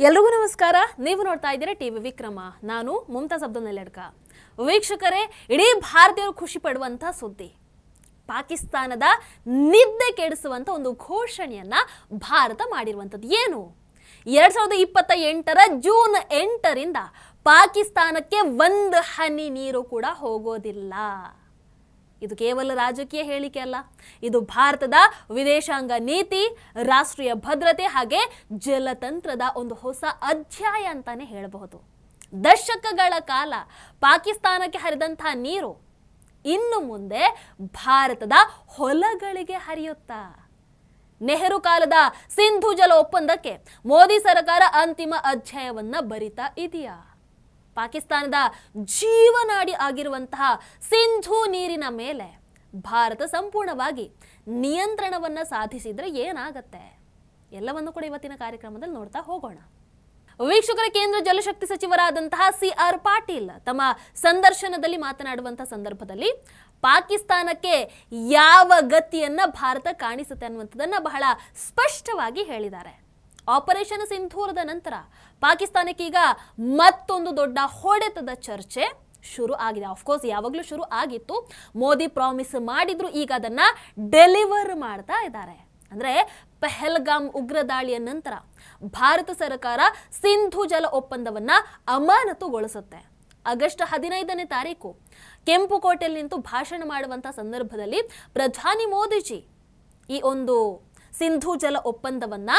ಎಲ್ರಿಗೂ ನಮಸ್ಕಾರ. ನೀವು ನೋಡ್ತಾ ಇದ್ದೀರಾ ಟಿವಿ ವಿಕ್ರಮ. ನಾನು ಮುಮ್ತಾಜ್ ಅಬ್ದುಲ್ ನೆಲ್ಲಡ್ಕ. ವೀಕ್ಷಕರೇ, ಇಡೀ ಭಾರತೀಯರು ಖುಷಿ ಪಡುವಂತ ಸುದ್ದಿ, ಪಾಕಿಸ್ತಾನದ ನಿದ್ದೆ ಕೆಡಿಸುವಂತ ಒಂದು ಘೋಷಣೆಯನ್ನ ಭಾರತ ಮಾಡಿರುವಂಥದ್ದು. ಏನು? 2028 ಜೂನ್ 8ರಿಂದ ಪಾಕಿಸ್ತಾನಕ್ಕೆ ಒಂದು ಹನಿ ನೀರು ಕೂಡ ಹೋಗೋದಿಲ್ಲ. ಇದು ಕೇವಲ ರಾಜಕೀಯ ಹೇಳಿಕೆ ಅಲ್ಲ, ಇದು ಭಾರತದ ವಿದೇಶಾಂಗ ನೀತಿ, ರಾಷ್ಟ್ರೀಯ ಭದ್ರತೆ ಹಾಗೆ ಜಲತಂತ್ರದ ಒಂದು ಹೊಸ ಅಧ್ಯಾಯ ಅಂತಾನೆ ಹೇಳಬಹುದು. ದಶಕಗಳ ಕಾಲ ಪಾಕಿಸ್ತಾನಕ್ಕೆ ಹರಿದಂತಹ ನೀರು ಇನ್ನು ಮುಂದೆ ಭಾರತದ ಹೊಲಗಳಿಗೆ ಹರಿಯುತ್ತಾ. ನೆಹರು ಕಾಲದ ಸಿಂಧು ಜಲ ಒಪ್ಪಂದಕ್ಕೆ ಮೋದಿ ಸರ್ಕಾರ ಅಂತಿಮ ಅಧ್ಯಾಯವನ್ನ ಬರಿತಾ ಇದೆಯಾ? ಪಾಕಿಸ್ತಾನದ ಜೀವನಾಡಿ ಆಗಿರುವಂತಹ ಸಿಂಧು ನೀರಿನ ಮೇಲೆ ಭಾರತ ಸಂಪೂರ್ಣವಾಗಿ ನಿಯಂತ್ರಣವನ್ನ ಸಾಧಿಸಿದ್ರೆ ಏನಾಗತ್ತೆ? ಎಲ್ಲವನ್ನು ಕೂಡ ಇವತ್ತಿನ ಕಾರ್ಯಕ್ರಮದಲ್ಲಿ ನೋಡ್ತಾ ಹೋಗೋಣ. ವೀಕ್ಷಕರ, ಕೇಂದ್ರ ಜಲಶಕ್ತಿ ಸಚಿವರಾದಂತಹ CR ಪಾಟೀಲ್ ತಮ್ಮ ಸಂದರ್ಶನದಲ್ಲಿ ಮಾತನಾಡುವಂತಹ ಸಂದರ್ಭದಲ್ಲಿ ಪಾಕಿಸ್ತಾನಕ್ಕೆ ಯಾವ ಗತಿಯನ್ನ ಭಾರತ ಕಾಣಿಸುತ್ತೆ ಅನ್ನುವಂಥದ್ದನ್ನ ಬಹಳ ಸ್ಪಷ್ಟವಾಗಿ ಹೇಳಿದ್ದಾರೆ. ಆಪರೇಷನ್ ಸಿಂಧೂರದ ನಂತರ ಪಾಕಿಸ್ತಾನಕ್ಕೆ ಈಗ ಮತ್ತೊಂದು ದೊಡ್ಡ ಹೊಡೆತದ ಚರ್ಚೆ ಶುರು ಆಗಿದೆ. ಆಫ್ಕೋರ್ಸ್ ಯಾವಾಗಲೂ ಶುರು ಆಗಿತ್ತು. ಮೋದಿ ಪ್ರಾಮಿಸ್ ಮಾಡಿದ್ರು, ಈಗ ಅದನ್ನ ಡೆಲಿವರ್ ಮಾಡ್ತಾ ಇದ್ದಾರೆ. ಅಂದ್ರೆ ಪಹಲ್ಗಾಮ್ ಉಗ್ರ ದಾಳಿಯ ನಂತರ ಭಾರತ ಸರ್ಕಾರ ಸಿಂಧು ಜಲ ಒಪ್ಪಂದವನ್ನ ಅಮಾನತುಗೊಳಿಸುತ್ತೆ. ಆಗಸ್ಟ್ 15ನೇ ತಾರೀಕು ಕೆಂಪುಕೋಟೆಯಲ್ಲಿ ನಿಂತು ಭಾಷಣ ಮಾಡುವಂತಹ ಸಂದರ್ಭದಲ್ಲಿ ಪ್ರಧಾನಿ ಮೋದಿಜಿ ಈ ಒಂದು ಸಿಂಧು ಜಲ ಒಪ್ಪಂದವನ್ನ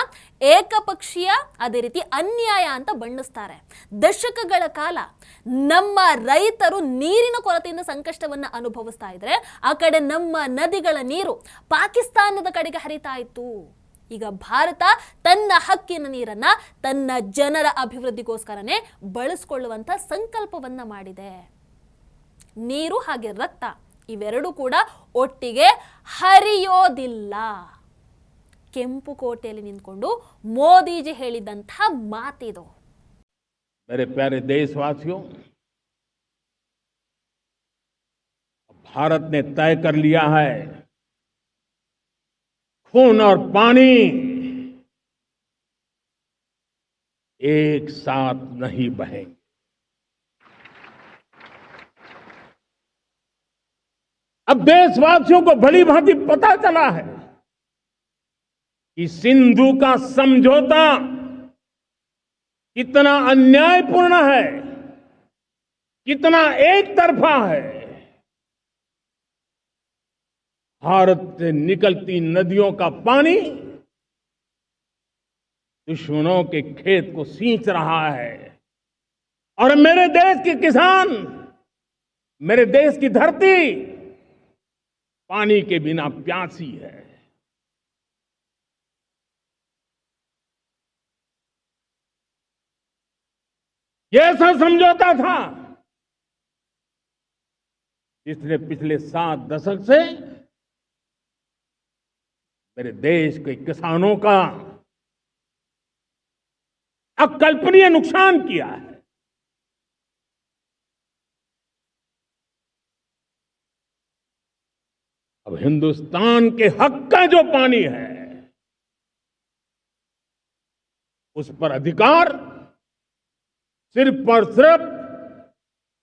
ಏಕಪಕ್ಷೀಯ, ಅದೇ ರೀತಿ ಅನ್ಯಾಯ ಅಂತ ಬಣ್ಣಿಸ್ತಾರೆ. ದಶಕಗಳ ಕಾಲ ನಮ್ಮ ರೈತರು ನೀರಿನ ಕೊರತೆಯಿಂದ ಸಂಕಷ್ಟವನ್ನ ಅನುಭವಿಸ್ತಾ ಇದ್ರೆ, ಆ ಕಡೆ ನಮ್ಮ ನದಿಗಳ ನೀರು ಪಾಕಿಸ್ತಾನದ ಕಡೆಗೆ ಹರಿತಾ ಇತ್ತು. ಈಗ ಭಾರತ ತನ್ನ ಹಕ್ಕಿನ ನೀರನ್ನ ತನ್ನ ಜನರ ಅಭಿವೃದ್ಧಿಗೋಸ್ಕರನೇ ಬಳಸಿಕೊಳ್ಳುವಂತ ಸಂಕಲ್ಪವನ್ನ ಮಾಡಿದೆ. ನೀರು ಹಾಗೆ ರಕ್ತ ಇವೆರಡೂ ಕೂಡ ಒಟ್ಟಿಗೆ ಹರಿಯೋದಿಲ್ಲ. ಕೆಂಪುಕೋಟೆಯಲ್ಲಿ ನಿಂತ್ಕೊಂಡು ಮೋದಿಜಿ ಹೇಳಿದಂತಹ ಮಾತಿದು. मेरे प्यारे देशवासियों, भारत ने तय कर लिया है, खून और पानी एक साथ नहीं बहेंगे. अब देशवासियों को भली भांति पता चला है कि सिंधु का समझौता कितना अन्यायपूर्ण है, कितना एक तरफा है. भारत से निकलती नदियों का पानी दुश्मनों के खेत को सींच रहा है और मेरे देश के किसान, मेरे देश की धरती पानी के बिना प्यासी है. ये ऐसा समझौता था जिसने पिछले 7 दशक से मेरे देश के किसानों का अकल्पनीय नुकसान किया है. अब हिंदुस्तान के हक का जो पानी है उस पर अधिकार सिर्फ और सिर्फ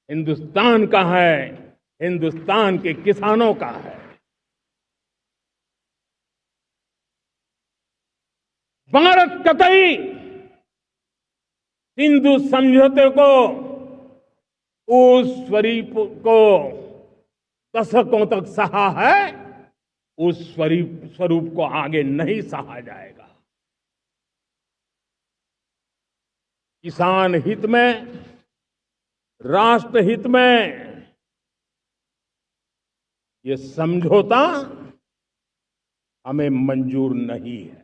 हिंदुस्तान का है, हिंदुस्तान के किसानों का है. भारत कतई सिंधु समझौते को, उस स्वरूप को दशकों तक सहा है, उस स्वरूप को आगे नहीं सहा जाएगा. किसान हित में, राष्ट्र हित में ये समझौता हमें मंजूर नहीं है.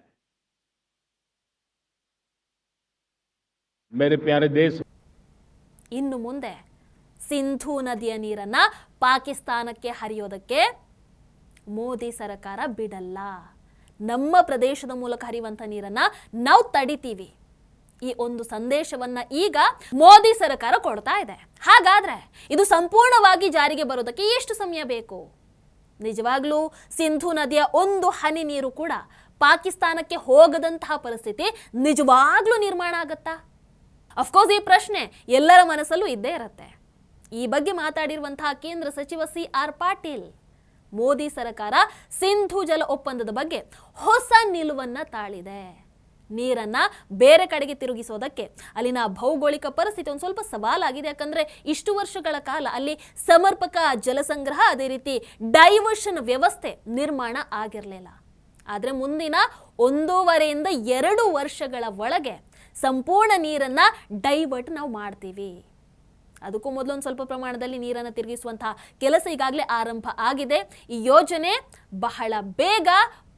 मेरे प्यारे देश, ಇನ್ನು ಮುಂದೆ ಸಿಂಧೂ ನದಿಯ ನೀರನ್ನ ಪಾಕಿಸ್ತಾನಕ್ಕೆ ಹರಿಯೋದಕ್ಕೆ ಮೋದಿ ಸರ್ಕಾರ ಬಿಡಲ್ಲ. ನಮ್ಮ ಪ್ರದೇಶದ ಮೂಲಕ ಹರಿಯುವಂತ ನೀರನ್ನ ನಾವು ತಡಿತೀವಿ. ಈ ಒಂದು ಸಂದೇಶವನ್ನ ಈಗ ಮೋದಿ ಸರ್ಕಾರ ಕೊಡ್ತಾ ಇದೆ. ಹಾಗಾದ್ರೆ ಇದು ಸಂಪೂರ್ಣವಾಗಿ ಜಾರಿಗೆ ಬರೋದಕ್ಕೆ ಎಷ್ಟು ಸಮಯ ಬೇಕು? ನಿಜವಾಗ್ಲೂ ಸಿಂಧೂ ನದಿಯ ಒಂದು ಹನಿ ನೀರು ಕೂಡ ಪಾಕಿಸ್ತಾನಕ್ಕೆ ಹೋಗದಂತಹ ಪರಿಸ್ಥಿತಿ ನಿಜವಾಗ್ಲೂ ನಿರ್ಮಾಣ ಆಗತ್ತಾ? ಅಫ್ಕೋರ್ಸ್ ಈ ಪ್ರಶ್ನೆ ಎಲ್ಲರ ಮನಸ್ಸಲ್ಲೂ ಇದ್ದೇ ಇರುತ್ತೆ. ಈ ಬಗ್ಗೆ ಮಾತಾಡಿರುವಂತಹ ಕೇಂದ್ರ ಸಚಿವ CR ಪಾಟೀಲ್, ಮೋದಿ ಸರ್ಕಾರ ಸಿಂಧು ಜಲ ಒಪ್ಪಂದದ ಬಗ್ಗೆ ಹೊಸ ನಿಲುವನ್ನ ತಾಳಿದೆ. ನೀರನ್ನ ಬೇರೆ ಕಡೆಗೆ ತಿರುಗಿಸೋದಕ್ಕೆ ಅಲ್ಲಿನ ಭೌಗೋಳಿಕ ಪರಿಸ್ಥಿತಿ ಒಂದು ಸ್ವಲ್ಪ ಸವಾಲಾಗಿದೆ. ಯಾಕಂದ್ರೆ ಇಷ್ಟು ವರ್ಷಗಳ ಕಾಲ ಅಲ್ಲಿ ಸಮರ್ಪಕ ಜಲಸಂಗ್ರಹ, ಅದೇ ರೀತಿ ಡೈವರ್ಷನ್ ವ್ಯವಸ್ಥೆ ನಿರ್ಮಾಣ ಆಗಿರಲಿಲ್ಲ. ಆದರೆ ಮುಂದಿನ 1.5 ರಿಂದ 2 ವರ್ಷಗಳ ಒಳಗೆ ಸಂಪೂರ್ಣ ನೀರನ್ನ ಡೈವರ್ಟ್ ನಾವು ಮಾಡ್ತೀವಿ. ಅದಕ್ಕೂ ಮೊದಲು ಒಂದು ಸ್ವಲ್ಪ ಪ್ರಮಾಣದಲ್ಲಿ ನೀರನ್ನು ತಿರುಗಿಸುವಂತಹ ಕೆಲಸ ಈಗಾಗಲೇ ಆರಂಭ ಆಗಿದೆ. ಈ ಯೋಜನೆ ಬಹಳ ಬೇಗ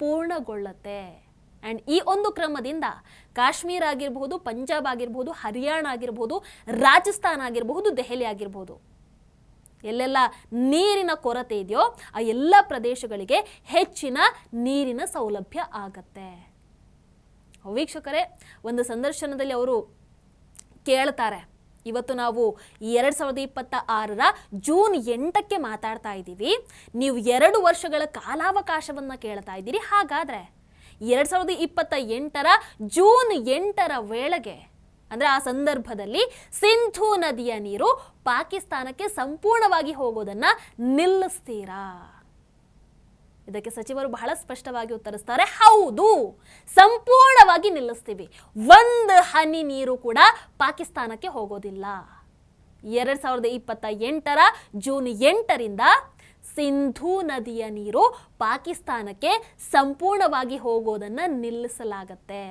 ಪೂರ್ಣಗೊಳ್ಳುತ್ತೆ. ಆ್ಯಂಡ್ ಈ ಒಂದು ಕ್ರಮದಿಂದ ಕಾಶ್ಮೀರ ಆಗಿರಬಹುದು, ಪಂಜಾಬ್ ಆಗಿರಬಹುದು, ಹರಿಯಾಣ ಆಗಿರಬಹುದು, ರಾಜಸ್ಥಾನ ಆಗಿರಬಹುದು, ದೆಹಲಿ ಆಗಿರಬಹುದು, ಎಲ್ಲೆಲ್ಲ ನೀರಿನ ಕೊರತೆ ಇದೆಯೋ ಆ ಎಲ್ಲ ಪ್ರದೇಶಗಳಿಗೆ ಹೆಚ್ಚಿನ ನೀರಿನ ಸೌಲಭ್ಯ ಆಗತ್ತೆ. ವೀಕ್ಷಕರೇ, ಒಂದು ಸಂದರ್ಶನದಲ್ಲಿ ಅವರು ಕೇಳ್ತಾರೆ, ಇವತ್ತು ನಾವು 2026ರ ಜೂನ್ 8ಕ್ಕೆ ಮಾತಾಡ್ತಾ ಇದ್ದೀವಿ, ನೀವು 2 ವರ್ಷಗಳ ಕಾಲಾವಕಾಶವನ್ನು ಕೇಳ್ತಾ ಇದ್ದೀರಿ. ಹಾಗಾದರೆ 2028ರ ಜೂನ್ 8ರ ವೇಳೆಗೆ, ಅಂದರೆ ಆ ಸಂದರ್ಭದಲ್ಲಿ ಸಿಂಧೂ ನದಿಯ ನೀರು ಪಾಕಿಸ್ತಾನಕ್ಕೆ ಸಂಪೂರ್ಣವಾಗಿ ಹೋಗೋದನ್ನು ನಿಲ್ಲಿಸ್ತೀರಾ? ಇದಕ್ಕೆ ಸಚಿವರು ಬಹಳ ಸ್ಪಷ್ಟವಾಗಿ ಉತ್ತರಿಸ್ತಾರೆ, ಹೌದು, ಸಂಪೂರ್ಣವಾಗಿ ನಿಲ್ಲಿಸ್ತೀವಿ. 1 ಹನಿ ನೀರು ಕೂಡ ಪಾಕಿಸ್ತಾನಕ್ಕೆ ಹೋಗೋದಿಲ್ಲ. 2028ರ ಜೂನ್ 8ರಿಂದ ಸಿಂಧೂ ನದಿಯ ನೀರು ಪಾಕಿಸ್ತಾನಕ್ಕೆ ಸಂಪೂರ್ಣವಾಗಿ ಹೋಗೋದನ್ನು ನಿಲ್ಲಿಸಲಾಗತ್ತೆ.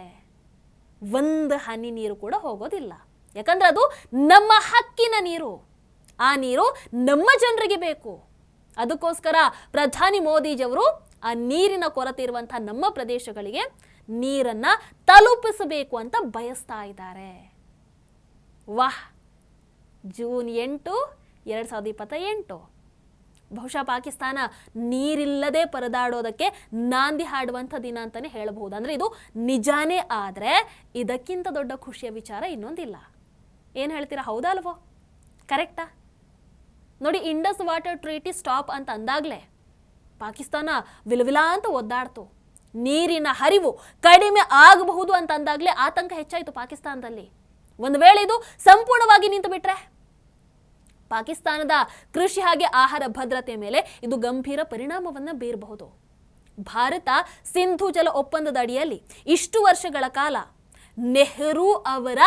1 ಹನಿ ನೀರು ಕೂಡ ಹೋಗೋದಿಲ್ಲ. ಯಾಕಂದ್ರೆ ಅದು ನಮ್ಮ ಹಕ್ಕಿನ ನೀರು. ಆ ನೀರು ನಮ್ಮ ಜನರಿಗೆ ಬೇಕು. ಅದಕ್ಕೋಸ್ಕರ ಪ್ರಧಾನಿ ಮೋದಿಜಿಯವರು ಆ ನೀರಿನ ಕೊರತೆ ಇರುವಂತಹ ನಮ್ಮ ಪ್ರದೇಶಗಳಿಗೆ ನೀರನ್ನ ತಲುಪಿಸಬೇಕು ಅಂತ ಬಯಸ್ತಾ ಇದ್ದಾರೆ. ವಾಹ್, ಜೂನ್ 8, 2028 ಬಹುಶಃ ಪಾಕಿಸ್ತಾನ ನೀರಿಲ್ಲದೆ ಪರದಾಡೋದಕ್ಕೆ ನಾಂದಿ ಹಾಡುವಂಥ ದಿನ ಅಂತಾನೆ ಹೇಳಬಹುದು. ಅಂದರೆ ಇದು ನಿಜಾನೇ. ಆದರೆ ಇದಕ್ಕಿಂತ ದೊಡ್ಡ ಖುಷಿಯ ವಿಚಾರ ಇನ್ನೊಂದಿಲ್ಲ. ಏನು ಹೇಳ್ತೀರಾ? ಹೌದಾ ಅಲ್ವೋ? ಕರೆಕ್ಟಾ? ನೋಡಿ, ಇಂಡಸ್ ವಾಟರ್ ಟ್ರೀಟಿ ಸ್ಟಾಪ್ ಅಂತ ಅಂದಾಗಲೇ ಪಾಕಿಸ್ತಾನ ವಿಲವಿಲ ಅಂತ ಒದ್ದಾಡ್ತು. ನೀರಿನ ಹರಿವು ಕಡಿಮೆ ಆಗಬಹುದು ಅಂತ ಅಂದಾಗಲೇ ಆತಂಕ ಹೆಚ್ಚಾಯಿತು ಪಾಕಿಸ್ತಾನದಲ್ಲಿ. ಒಂದು ವೇಳೆ ಇದು ಸಂಪೂರ್ಣವಾಗಿ ನಿಂತು ಬಿಟ್ರೆ ಪಾಕಿಸ್ತಾನದ ಕೃಷಿ ಹಾಗೆ ಆಹಾರ ಭದ್ರತೆ ಮೇಲೆ ಇದು ಗಂಭೀರ ಪರಿಣಾಮವನ್ನು ಬೀರಬಹುದು. ಭಾರತ ಸಿಂಧೂ ಜಲ ಒಪ್ಪಂದದ ಅಡಿಯಲ್ಲಿ ಇಷ್ಟು ವರ್ಷಗಳ ಕಾಲ ನೆಹರು ಅವರ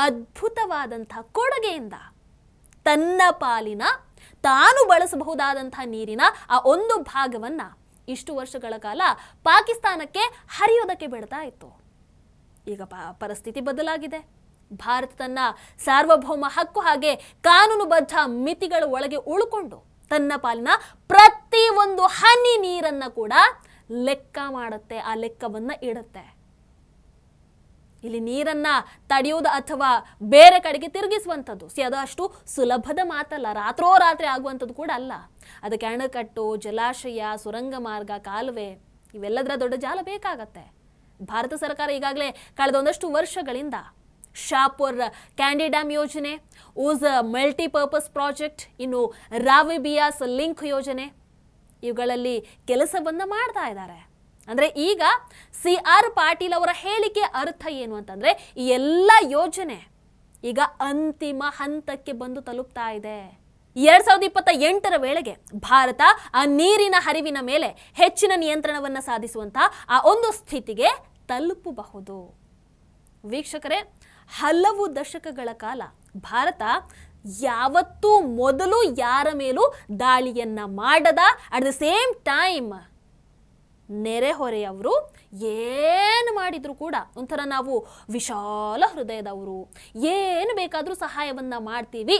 ಅದ್ಭುತವಾದಂತಹ ಕೊಡುಗೆಯಿಂದ ತನ್ನ ಪಾಲಿನ ತಾನು ಬಳಸಬಹುದಾದಂತಹ ನೀರಿನ ಆ ಒಂದು ಭಾಗವನ್ನ ಇಷ್ಟು ವರ್ಷಗಳ ಕಾಲ ಪಾಕಿಸ್ತಾನಕ್ಕೆ ಹರಿಯೋದಕ್ಕೆ ಬಿಡ್ತಾ ಇತ್ತು. ಈಗ ಪರಿಸ್ಥಿತಿ ಬದಲಾಗಿದೆ. ಭಾರತ ತನ್ನ ಸಾರ್ವಭೌಮ ಹಕ್ಕು ಹಾಗೆ ಕಾನೂನುಬದ್ಧ ಮಿತಿಗಳ ಒಳಗೆ ಉಳ್ಕೊಂಡು ತನ್ನ ಪಾಲಿನ ಪ್ರತಿ ಒಂದು ಹನಿ ನೀರನ್ನ ಕೂಡ ಲೆಕ್ಕ ಮಾಡುತ್ತೆ, ಆ ಲೆಕ್ಕವನ್ನ ಇಡುತ್ತೆ. ಇಲ್ಲಿ ನೀರನ್ನ ತಡೆಯುವುದು ಅಥವಾ ಬೇರೆ ಕಡೆಗೆ ತಿರುಗಿಸುವಂಥದ್ದು ಅದು ಅಷ್ಟು ಸುಲಭದ ಮಾತಲ್ಲ. ರಾತ್ರೋರಾತ್ರಿ ಆಗುವಂಥದ್ದು ಕೂಡ ಅಲ್ಲ. ಅದಕ್ಕೆ ಅಣೆಕಟ್ಟು, ಜಲಾಶಯ, ಸುರಂಗ ಮಾರ್ಗ, ಕಾಲುವೆ ಇವೆಲ್ಲದರ ದೊಡ್ಡ ಜಾಲ ಬೇಕಾಗತ್ತೆ. ಭಾರತ ಸರ್ಕಾರ ಈಗಾಗಲೇ ಕಳೆದ ಒಂದಷ್ಟು ವರ್ಷಗಳಿಂದ ಶಾಪುರ್ ಕ್ಯಾಂಡಿ ಡ್ಯಾಮ್ ಯೋಜನೆ, ಊಸ್ ಮಲ್ಟಿಪರ್ಪಸ್ ಪ್ರಾಜೆಕ್ಟ್, ಇನ್ನು ರಾವಿ ಬಿಯಾಸ್ ಲಿಂಕ್ ಯೋಜನೆ ಇವುಗಳಲ್ಲಿ ಕೆಲಸವನ್ನ ಮಾಡ್ತಾ ಇದ್ದಾರೆ. ಅಂದರೆ ಈಗ CR ಪಾಟೀಲ್ ಅವರ ಹೇಳಿಕೆ ಅರ್ಥ ಏನು ಅಂತಂದ್ರೆ, ಈ ಎಲ್ಲ ಯೋಜನೆ ಈಗ ಅಂತಿಮ ಹಂತಕ್ಕೆ ಬಂದು ತಲುಪ್ತಾ ಇದೆ. 2028ರ ವೇಳೆಗೆ ಭಾರತ ಆ ನೀರಿನ ಹರಿವಿನ ಮೇಲೆ ಹೆಚ್ಚಿನ ನಿಯಂತ್ರಣವನ್ನ ಸಾಧಿಸುವಂತಹ ಆ ಒಂದು ಸ್ಥಿತಿಗೆ ತಲುಪಬಹುದು. ವೀಕ್ಷಕರೇ, ಹಲವು ದಶಕಗಳ ಕಾಲ ಭಾರತ ಯಾವತ್ತೂ ಮೊದಲು ಯಾರ ಮೇಲೂ ದಾಳಿಯನ್ನ ಮಾಡದ, ಅಟ್ ದ ಸೇಮ್ ಟೈಮ್ ನೆರೆಹೊರೆಯವರು ಏನು ಮಾಡಿದ್ರು ಕೂಡ ಒಂಥರ ನಾವು ವಿಶಾಲ ಹೃದಯದವರು, ಏನು ಬೇಕಾದರೂ ಸಹಾಯವನ್ನ ಮಾಡ್ತೀವಿ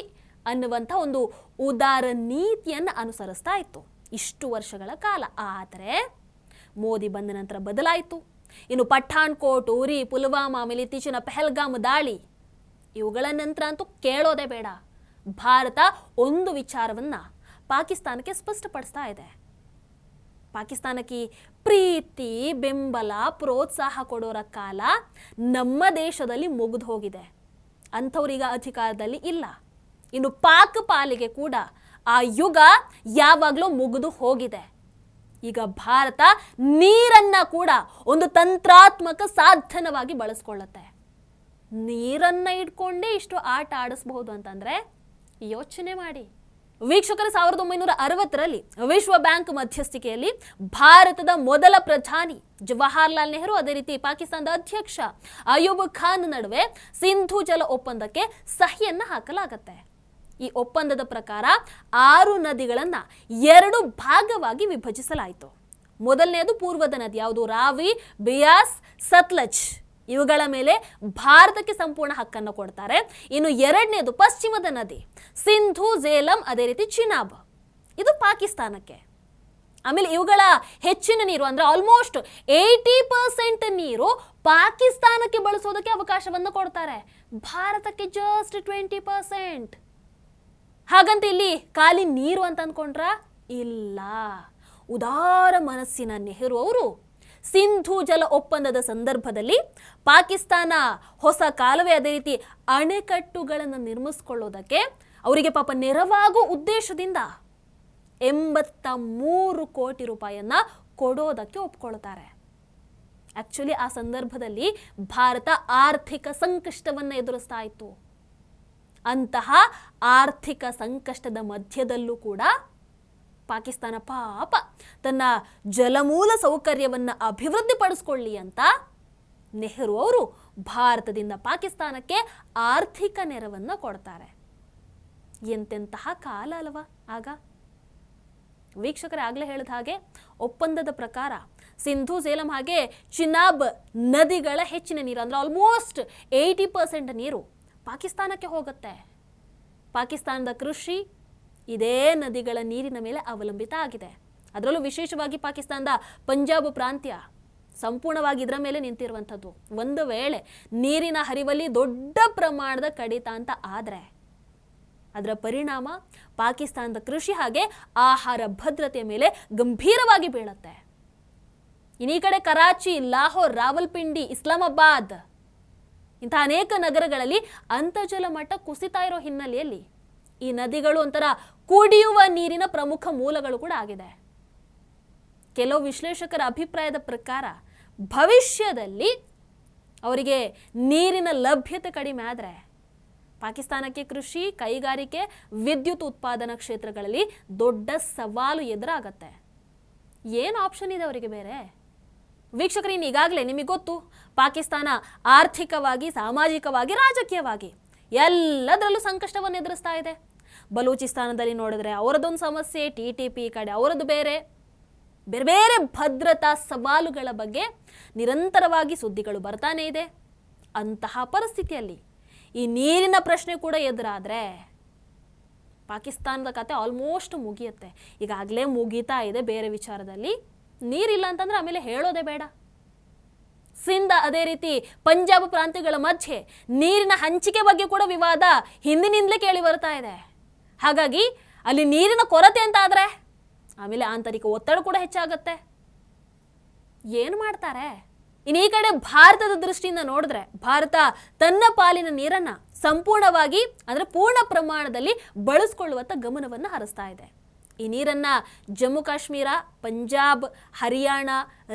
ಅನ್ನುವಂಥ ಒಂದು ಉದಾರ ನೀತಿಯನ್ನು ಅನುಸರಿಸ್ತಾ ಇತ್ತು ಇಷ್ಟು ವರ್ಷಗಳ ಕಾಲ. ಆದರೆ ಮೋದಿ ಬಂದ ನಂತರ ಬದಲಾಯಿತು. ಇನ್ನು ಪಠಾಣ್ಕೋಟ್, ಉರಿ, ಪುಲ್ವಾಮಾ, ಆಮೇಲೆ ಇತ್ತೀಚಿನ ಪೆಹಲ್ಗಾಮ್ ದಾಳಿ ಇವುಗಳ ನಂತರ ಅಂತೂ ಕೇಳೋದೇ ಬೇಡ. ಭಾರತ ಒಂದು ವಿಚಾರವನ್ನ ಪಾಕಿಸ್ತಾನಕ್ಕೆ ಸ್ಪಷ್ಟಪಡಿಸ್ತಾ ಇದೆ. ಪಾಕಿಸ್ತಾನಕ್ಕೆ ಪ್ರೀತಿ, ಬೆಂಬಲ, ಪ್ರೋತ್ಸಾಹ ಕೊಡೋರ ಕಾಲ ನಮ್ಮ ದೇಶದಲ್ಲಿ ಮುಗಿದು ಹೋಗಿದೆ. ಅಂಥವ್ರೀಗ ಅಧಿಕಾರದಲ್ಲಿ ಇಲ್ಲ. ಇನ್ನು ಪಾಕ್ ಪಾಲಿಗೆ ಕೂಡ ಆ ಯುಗ ಯಾವಾಗಲೂ ಮುಗಿದು ಹೋಗಿದೆ. ಈಗ ಭಾರತ ನೀರನ್ನ ಕೂಡ ಒಂದು ತಂತ್ರಾತ್ಮಕ ಸಾಧನವಾಗಿ ಬಳಸ್ಕೊಳ್ಳುತ್ತೆ. ನೀರನ್ನ ಇಟ್ಕೊಂಡೇ ಇಷ್ಟು ಆಟ ಆಡಿಸಬಹುದು ಅಂತಂದ್ರೆ ಯೋಚನೆ ಮಾಡಿ. ವೀಕ್ಷಕರು, 1960ರಲ್ಲಿ ವಿಶ್ವ ಬ್ಯಾಂಕ್ ಮಧ್ಯಸ್ಥಿಕೆಯಲ್ಲಿ ಭಾರತದ ಮೊದಲ ಪ್ರಧಾನಿ ಜವಾಹರ್ಲಾಲ್ ನೆಹರು, ಅದೇ ರೀತಿ ಪಾಕಿಸ್ತಾನದ ಅಧ್ಯಕ್ಷ ಅಯೂಬ್ ಖಾನ್ ನಡುವೆ ಸಿಂಧೂ ಜಲ ಒಪ್ಪಂದಕ್ಕೆ ಸಹಿಯನ್ನ ಹಾಕಲಾಗತ್ತೆ. ಈ ಒಪ್ಪಂದದ ಪ್ರಕಾರ 6 ನದಿಗಳನ್ನ 2 ಭಾಗವಾಗಿ ವಿಭಜಿಸಲಾಯಿತು. ಮೊದಲನೆಯದು ಪೂರ್ವದ ನದಿ, ಯಾವುದು? ರಾವಿ, ಬಿಯಾಸ್, ಸತ್ಲಜ್. ಇವುಗಳ ಮೇಲೆ ಭಾರತಕ್ಕೆ ಸಂಪೂರ್ಣ ಹಕ್ಕನ್ನು ಕೊಡ್ತಾರೆ. ಇನ್ನು ಎರಡನೇದು ಪಶ್ಚಿಮದ ನದಿ, ಸಿಂಧು, ಝೇಲಂ, ಅದೇ ರೀತಿ ಚಿನಾಬ್. ಇದು ಪಾಕಿಸ್ತಾನಕ್ಕೆ. ಆಮೇಲೆ ಇವುಗಳ ಹೆಚ್ಚಿನ ನೀರು ಅಂದ್ರೆ ಆಲ್ಮೋಸ್ಟ್ 80% ನೀರು ಪಾಕಿಸ್ತಾನಕ್ಕೆ ಬಳಸೋದಕ್ಕೆ ಅವಕಾಶವನ್ನು ಕೊಡ್ತಾರೆ. ಭಾರತಕ್ಕೆ ಜಸ್ಟ್ 20%. ಹಾಗಂತ ಇಲ್ಲಿ ಖಾಲಿ ನೀರು ಅಂತ ಅಂದ್ಕೊಂಡ್ರ? ಇಲ್ಲ. ಉದಾರ ಮನಸ್ಸಿನ ನೆಹರು ಅವರು ಸಿಂಧೂ ಜಲ ಒಪ್ಪಂದದ ಸಂದರ್ಭದಲ್ಲಿ ಪಾಕಿಸ್ತಾನ ಹೊಸ ಕಾಲುವೆ, ಅದೇ ರೀತಿ ಅಣೆಕಟ್ಟುಗಳನ್ನು ನಿರ್ಮಿಸಿಕೊಳ್ಳೋದಕ್ಕೆ ಅವರಿಗೆ ಪಾಪ ನೆರವಾಗೋ ಉದ್ದೇಶದಿಂದ 83 ಕೋಟಿ ರೂಪಾಯಿಯನ್ನ ಕೊಡೋದಕ್ಕೆ ಒಪ್ಕೊಳ್ತಾರೆ. ಆಕ್ಚುಲಿ ಆ ಸಂದರ್ಭದಲ್ಲಿ ಭಾರತ ಆರ್ಥಿಕ ಸಂಕಷ್ಟವನ್ನು ಎದುರಿಸ್ತಾ ಇತ್ತು. ಅಂತಹ ಆರ್ಥಿಕ ಸಂಕಷ್ಟದ ಮಧ್ಯದಲ್ಲೂ ಕೂಡ ಪಾಕಿಸ್ತಾನ ಪಾಪ ತನ್ನ ಜಲಮೂಲ ಸೌಕರ್ಯವನ್ನು ಅಭಿವೃದ್ಧಿಪಡಿಸ್ಕೊಳ್ಳಿ ಅಂತ ನೆಹರು ಅವರು ಭಾರತದಿಂದ ಪಾಕಿಸ್ತಾನಕ್ಕೆ ಆರ್ಥಿಕ ನೆರವನ್ನು ಕೊಡ್ತಾರೆ. ಎಂತೆಂತಹ ಕಾಲ ಅಲ್ವಾ ಆಗ. ವೀಕ್ಷಕರೇ, ಆಗಲೇ ಹೇಳಿದ ಹಾಗೆ ಒಪ್ಪಂದದ ಪ್ರಕಾರ ಸಿಂಧು, ಝೇಲಂ ಹಾಗೆ ಚಿನಾಬ್ ನದಿಗಳ ಹೆಚ್ಚಿನ ನೀರು ಅಂದ್ರೆ ಆಲ್ಮೋಸ್ಟ್ 80% ನೀರು ಪಾಕಿಸ್ತಾನಕ್ಕೆ ಹೋಗುತ್ತೆ. ಪಾಕಿಸ್ತಾನದ ಕೃಷಿ ಇದೇ ನದಿಗಳ ನೀರಿನ ಮೇಲೆ ಅವಲಂಬಿತ ಆಗಿದೆ. ಅದರಲ್ಲೂ ವಿಶೇಷವಾಗಿ ಪಾಕಿಸ್ತಾನದ ಪಂಜಾಬ್ ಪ್ರಾಂತ್ಯ ಸಂಪೂರ್ಣವಾಗಿ ಇದರ ಮೇಲೆ ನಿಂತಿರುವಂಥದ್ದು. ಒಂದು ವೇಳೆ ನೀರಿನ ಹರಿವಲ್ಲಿ ದೊಡ್ಡ ಪ್ರಮಾಣದ ಕಡಿತ ಅಂತ ಆದರೆ ಅದರ ಪರಿಣಾಮ ಪಾಕಿಸ್ತಾನದ ಕೃಷಿ ಹಾಗೆ ಆಹಾರ ಭದ್ರತೆಯ ಮೇಲೆ ಗಂಭೀರವಾಗಿ ಬೀಳುತ್ತೆ. ಇನ್ನು ಈ ಕಡೆ ಕರಾಚಿ, ಲಾಹೋರ್, ರಾವಲ್ಪಿಂಡಿ, ಇಸ್ಲಾಮಾಬಾದ್ ಇಂಥ ಅನೇಕ ನಗರಗಳಲ್ಲಿ ಅಂತರ್ಜಲ ಮಟ್ಟ ಕುಸಿತಾ ಇರೋ ಹಿನ್ನೆಲೆಯಲ್ಲಿ ಈ ನದಿಗಳು ಒಂಥರ ಕುಡಿಯುವ ನೀರಿನ ಪ್ರಮುಖ ಮೂಲಗಳು ಕೂಡ ಆಗಿದೆ. ಕೆಲವು ವಿಶ್ಲೇಷಕರ ಅಭಿಪ್ರಾಯದ ಪ್ರಕಾರ ಭವಿಷ್ಯದಲ್ಲಿ ಅವರಿಗೆ ನೀರಿನ ಲಭ್ಯತೆ ಕಡಿಮೆ ಆದರೆ ಪಾಕಿಸ್ತಾನಕ್ಕೆ ಕೃಷಿ, ಕೈಗಾರಿಕೆ, ವಿದ್ಯುತ್ ಉತ್ಪಾದನಾ ಕ್ಷೇತ್ರಗಳಲ್ಲಿ ದೊಡ್ಡ ಸವಾಲು ಎದುರಾಗತ್ತೆ. ಏನು ಆಪ್ಷನ್ ಇದೆ ಅವರಿಗೆ ಬೇರೆ? ವೀಕ್ಷಕರು, ಇನ್ನು ಈಗಾಗಲೇ ನಿಮಗೆ ಗೊತ್ತು, ಪಾಕಿಸ್ತಾನ ಆರ್ಥಿಕವಾಗಿ, ಸಾಮಾಜಿಕವಾಗಿ, ರಾಜಕೀಯವಾಗಿ ಎಲ್ಲದರಲ್ಲೂ ಸಂಕಷ್ಟವನ್ನು ಎದುರಿಸ್ತಾ ಇದೆ. ಬಲೂಚಿಸ್ತಾನದಲ್ಲಿ ನೋಡಿದ್ರೆ ಅವರದೊಂದು ಸಮಸ್ಯೆ, TTP ಕಡೆ ಅವರದ್ದು ಬೇರೆ ಬೇರೆ ಬೇರೆ ಭದ್ರತಾ ಸವಾಲುಗಳ ಬಗ್ಗೆ ನಿರಂತರವಾಗಿ ಸುದ್ದಿಗಳು ಬರ್ತಾನೆ ಇದೆ. ಅಂತಹ ಪರಿಸ್ಥಿತಿಯಲ್ಲಿ ಈ ನೀರಿನ ಪ್ರಶ್ನೆ ಕೂಡ ಎದುರಾದರೆ ಪಾಕಿಸ್ತಾನದ ಕತೆ ಆಲ್ಮೋಸ್ಟ್ ಮುಗಿಯುತ್ತೆ. ಈಗಾಗಲೇ ಮುಗೀತಾ ಇದೆ ಬೇರೆ ವಿಚಾರದಲ್ಲಿ. ನೀರಿಲ್ಲ ಅಂತಂದ್ರೆ ಆಮೇಲೆ ಹೇಳೋದೇ ಬೇಡ. ಸಿಂಧ ಅದೇ ರೀತಿ ಪಂಜಾಬ್ ಪ್ರಾಂತ್ಯಗಳ ಮಧ್ಯೆ ನೀರಿನ ಹಂಚಿಕೆ ಬಗ್ಗೆ ಕೂಡ ವಿವಾದ ಹಿಂದಿನಿಂದಲೇ ಕೇಳಿ ಬರ್ತಾ ಇದೆ. ಹಾಗಾಗಿ ಅಲ್ಲಿ ನೀರಿನ ಕೊರತೆ ಅಂತ ಆದ್ರೆ ಆಮೇಲೆ ಆಂತರಿಕ ಒತ್ತಡ ಕೂಡ ಹೆಚ್ಚಾಗತ್ತೆ. ಏನು ಮಾಡ್ತಾರೆ? ಇನ್ನು ಈ ಕಡೆ ಭಾರತದ ದೃಷ್ಟಿಯಿಂದ ನೋಡಿದ್ರೆ ಭಾರತ ತನ್ನ ಪಾಲಿನ ನೀರನ್ನ ಸಂಪೂರ್ಣವಾಗಿ ಅಂದ್ರೆ ಪೂರ್ಣ ಪ್ರಮಾಣದಲ್ಲಿ ಬಳಸಿಕೊಳ್ಳುವಂತ ಗಮನವನ್ನು ಹರಿಸ್ತಾ ಇದೆ. ಈ ನೀರನ್ನ ಜಮ್ಮು ಕಾಶ್ಮೀರ, ಪಂಜಾಬ್, ಹರಿಯಾಣ,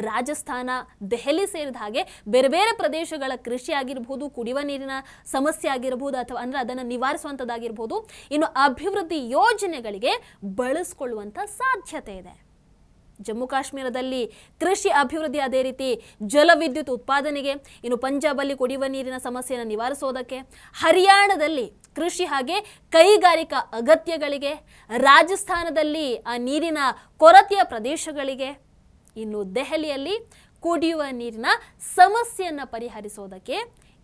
ರಾಜಸ್ಥಾನ, ದೆಹಲಿ ಸೇರಿದ ಹಾಗೆ ಬೇರೆ ಬೇರೆ ಪ್ರದೇಶಗಳ ಕೃಷಿ ಆಗಿರಬಹುದು, ಕುಡಿಯುವ ನೀರಿನ ಸಮಸ್ಯೆ ಆಗಿರಬಹುದು, ಅಥವಾ ಅಂದ್ರೆ ಅದನ್ನು ನಿವಾರಿಸುವಂಥದ್ದಾಗಿರ್ಬೋದು, ಇನ್ನು ಅಭಿವೃದ್ಧಿ ಯೋಜನೆಗಳಿಗೆ ಬಳಸಿಕೊಳ್ಳುವಂಥ ಸಾಧ್ಯತೆ ಇದೆ. ಜಮ್ಮು ಕಾಶ್ಮೀರದಲ್ಲಿ ಕೃಷಿ ಅಭಿವೃದ್ಧಿ, ಅದೇ ರೀತಿ ಜಲವಿದ್ಯುತ್ ಉತ್ಪಾದನೆಗೆ, ಇನ್ನು ಪಂಜಾಬಲ್ಲಿ ಕುಡಿಯುವ ನೀರಿನ ಸಮಸ್ಯೆಯನ್ನು ನಿವಾರಿಸೋದಕ್ಕೆ, ಹರಿಯಾಣದಲ್ಲಿ ಕೃಷಿ ಹಾಗೆ ಕೈಗಾರಿಕಾ ಅಗತ್ಯಗಳಿಗೆ, ರಾಜಸ್ಥಾನದಲ್ಲಿ ಆ ನೀರಿನ ಕೊರತೆಯ ಪ್ರದೇಶಗಳಿಗೆ, ಇನ್ನು ದೆಹಲಿಯಲ್ಲಿ ಕುಡಿಯುವ ನೀರಿನ ಸಮಸ್ಯೆಯನ್ನು ಪರಿಹರಿಸೋದಕ್ಕೆ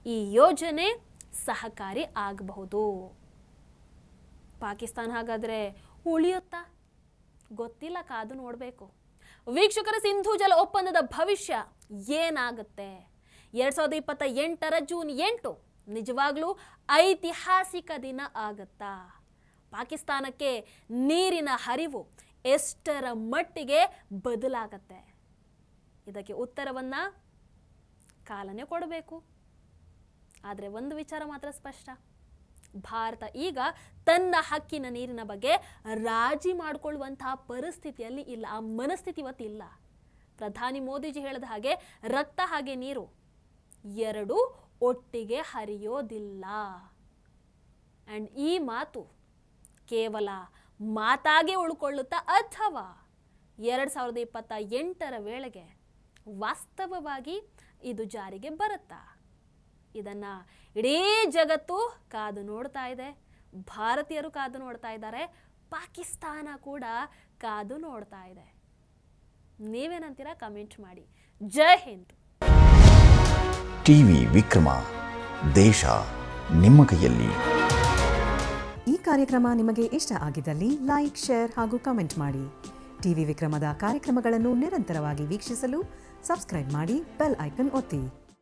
ಈ ಯೋಜನೆ ಸಹಕಾರಿ ಆಗಬಹುದು. ಪಾಕಿಸ್ತಾನ ಹಾಗಾದರೆ ಉಳಿಯುತ್ತಾ? ಗೊತ್ತಿಲ್ಲ, ಕಾದು ನೋಡಬೇಕು. ವೀಕ್ಷಕರ, ಸಿಂಧೂ ಜಲ ಒಪ್ಪಂದದ ಭವಿಷ್ಯ ಏನಾಗುತ್ತೆ? 2028 ಜೂನ್ 8 ನಿಜವಾಗ್ಲೂ ಐತಿಹಾಸಿಕ ದಿನ ಆಗತ್ತಾ? ಪಾಕಿಸ್ತಾನಕ್ಕೆ ನೀರಿನ ಹರಿವು ಎಷ್ಟರ ಮಟ್ಟಿಗೆ ಬದಲಾಗತ್ತೆ? ಇದಕ್ಕೆ ಉತ್ತರವನ್ನ ಕಾಲನೇ ಕೊಡಬೇಕು. ಆದರೆ ಒಂದು ವಿಚಾರ ಮಾತ್ರ ಸ್ಪಷ್ಟ, ಭಾರತ ಈಗ ತನ್ನ ಹಕ್ಕಿನ ನೀರಿನ ಬಗ್ಗೆ ರಾಜಿ ಮಾಡಿಕೊಳ್ಳುವಂತಹ ಪರಿಸ್ಥಿತಿಯಲ್ಲಿ ಇಲ್ಲ, ಆ ಮನಸ್ಥಿತಿ ಇವತ್ತಿಲ್ಲ. ಪ್ರಧಾನಿ ಮೋದಿಜಿ ಹೇಳಿದ ಹಾಗೆ ರಕ್ತ ಹಾಗೆ ನೀರು ಎರಡೂ ಒಟ್ಟಿಗೆ ಹರಿಯೋದಿಲ್ಲ. ಆ್ಯಂಡ್ ಈ ಮಾತು ಕೇವಲ ಮಾತಾಗೆ ಉಳ್ಕೊಳ್ಳುತ್ತಾ ಅಥವಾ 2028ರ ವೇಳೆಗೆ ವಾಸ್ತವವಾಗಿ ಇದು ಜಾರಿಗೆ ಬರುತ್ತಾ? ಇದನ್ನು ಇಡೀ ಜಗತ್ತು ಕಾದು ನೋಡ್ತಾ ಇದೆ, ಭಾರತೀಯರು ಕಾದು ನೋಡ್ತಾ ಇದ್ದಾರೆ, ಪಾಕಿಸ್ತಾನ ಕೂಡ ಕಾದು ನೋಡ್ತಾ ಇದೆ. ನೀವೇನಂತೀರಾ? ಕಮೆಂಟ್ ಮಾಡಿ. ಜೈ ಹಿಂದ್. ಟಿವಿ ವಿಕ್ರಮ, ದೇಶ ನಿಮ್ಮ ಕೈಯಲ್ಲಿ. ಈ ಕಾರ್ಯಕ್ರಮ ನಿಮಗೆ ಇಷ್ಟ ಆಗಿದ್ದಲ್ಲಿ ಲೈಕ್, ಶೇರ್ ಹಾಗೂ ಕಮೆಂಟ್ ಮಾಡಿ. ಟಿವಿ ವಿಕ್ರಮದ ಕಾರ್ಯಕ್ರಮಗಳನ್ನು ನಿರಂತರವಾಗಿ ವೀಕ್ಷಿಸಲು ಸಬ್ಸ್ಕ್ರೈಬ್ ಮಾಡಿ, ಬೆಲ್ ಐಕನ್ ಒತ್ತಿ.